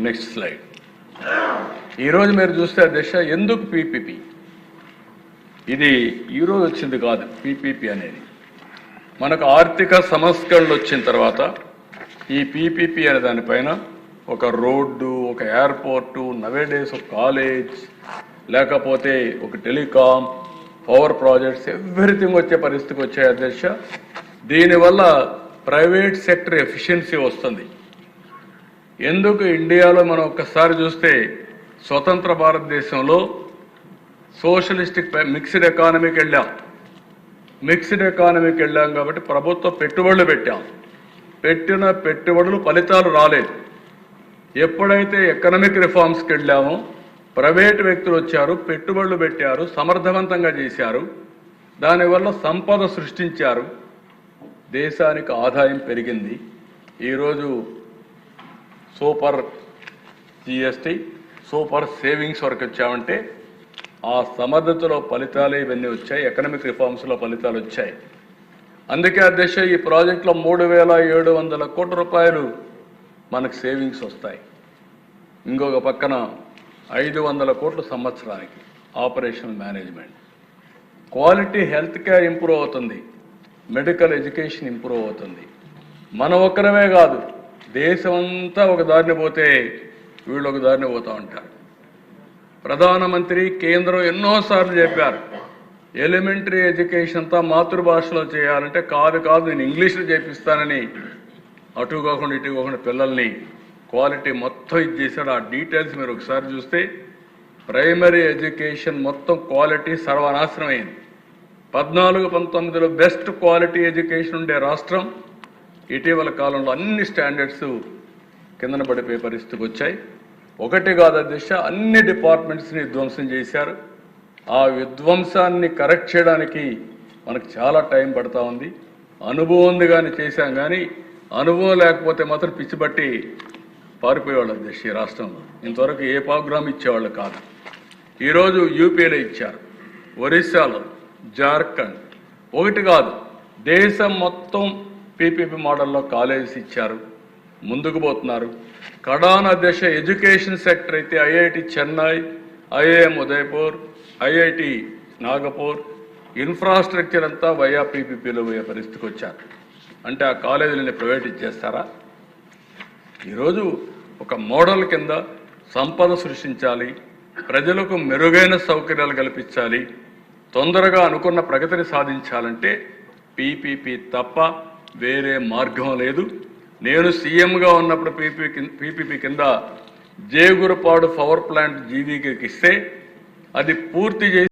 Next slide. ఈరోజు మీరు చూస్తే అధ్యక్ష, ఎందుకు పీపీపీ? ఇది ఈరోజు వచ్చింది కాదు. పీపీపీ అనేది మనకు ఆర్థిక సంస్కరణలు వచ్చిన తర్వాత ఈ పీపీపీ అనే దానిపైన ఒక రోడ్డు, ఒక ఎయిర్పోర్టు, నవేడేస్ ఒక కాలేజ్, లేకపోతే ఒక టెలికాం, పవర్ ప్రాజెక్ట్స్, ఎవ్రీథింగ్ వచ్చే పరిస్థితికి వచ్చాయి అధ్యక్ష. దీనివల్ల ప్రైవేట్ సెక్టర్ ఎఫిషియన్సీ వస్తుంది. ఎందుకు ఇండియాలో మనం ఒక్కసారి చూస్తే స్వతంత్ర భారతదేశంలో సోషలిస్టిక్ మిక్స్డ్ ఎకానమీకి వెళ్ళాం. మిక్స్డ్ ఎకానమీకి వెళ్ళాం కాబట్టి ప్రభుత్వ పెట్టుబడులు పెట్టాం. పెట్టిన పెట్టుబడులు ఫలితాలు రాలేదు. ఎప్పుడైతే ఎకనామిక్ రిఫార్మ్స్కి వెళ్ళామో ప్రైవేటు వ్యక్తులు వచ్చారు, పెట్టుబడులు పెట్టారు, సమర్థవంతంగా చేశారు, దానివల్ల సంపద సృష్టించారు, దేశానికి ఆదాయం పెరిగింది. ఈరోజు సూపర్ జిఎస్టీ, సూపర్ సేవింగ్స్ వరకు వచ్చామంటే ఆ సమర్థతలో ఫలితాలే ఇవన్నీ వచ్చాయి. ఎకనామిక్ రిఫార్మ్స్లో ఫలితాలు వచ్చాయి. అందుకే అధ్యక్ష, ఈ ప్రాజెక్టులో 3,700 కోట్ల రూపాయలు మనకు సేవింగ్స్ వస్తాయి. ఇంకొక పక్కన 500 కోట్ల సంవత్సరానికి operational management. Quality health care improve అవుతుంది, మెడికల్ ఎడ్యుకేషన్ ఇంప్రూవ్ అవుతుంది. మనం ఒక్కరమే కాదు, దేశమంతా ఒక దారిని పోతే వీళ్ళు ఒక దారిని పోతూ ఉంటారు. ప్రధానమంత్రి కేంద్రం ఎన్నోసార్లు చెప్పారు, ఎలిమెంటరీ ఎడ్యుకేషన్ అంతా మాతృభాషలో చేయాలంటే కాదు నేను ఇంగ్లీష్లో చేపిస్తానని అటు కాకుండా ఇటు కాకుండా పిల్లల్ని క్వాలిటీ మొత్తం ఇది చేశాడు. ఆ డీటెయిల్స్ మీరు ఒకసారి చూస్తే ప్రైమరీ ఎడ్యుకేషన్ మొత్తం క్వాలిటీ సర్వనాశనం అయింది. 14-19లో బెస్ట్ క్వాలిటీ ఎడ్యుకేషన్ ఉండే రాష్ట్రం ఇటీవల కాలంలో అన్ని స్టాండర్డ్స్ కిందన పడిపోయే పరిస్థితికి వచ్చాయి. ఒకటి కాదు అధ్యక్ష, అన్ని డిపార్ట్మెంట్స్ని విధ్వంసం చేశారు. ఆ విధ్వంసాన్ని కరెక్ట్ చేయడానికి మనకు చాలా టైం పడతా ఉంది. అనుభవం ఉంది కానీ చేశాం, కానీ అనుభవం లేకపోతే మాత్రం పిచ్చిబట్టి పారిపోయేవాళ్ళు అధ్యక్ష. ఈ రాష్ట్రంలో ఇంతవరకు ఏ ప్రోగ్రామ్ ఇచ్చేవాళ్ళు కాదు. ఈరోజు యూపీలో ఇచ్చారు, ఒరిస్సాలో, జార్ఖండ్, ఒకటి కాదు దేశం మొత్తం పీపీపీ మోడల్లో కాలేజెస్ ఇచ్చారు, ముందుకు పోతున్నారు. కడాన అధ్యక్ష ఎడ్యుకేషన్ సెక్టర్ అయితే IIT Chennai, IIM Udaipur, IIT Nagpur, infrastructure అంతా వయా పీపీపీలో పోయే పరిస్థితికి వచ్చారు. అంటే ఆ కాలేజీలని ప్రైవేట్ చేస్తారా? ఈరోజు ఒక మోడల్ కింద సంపద సృష్టించాలి, ప్రజలకు మెరుగైన సౌకర్యాలు కల్పించాలి, తొందరగా అనుకున్న ప్రగతిని సాధించాలంటే పీపీపీ తప్ప వేరే మార్గం లేదు. నేను సీఎంగా ఉన్నప్పుడు పీపీపీ కింద జేగురపాడు పవర్ ప్లాంట్ జీవీకి ఇస్తే అది పూర్తి చేసి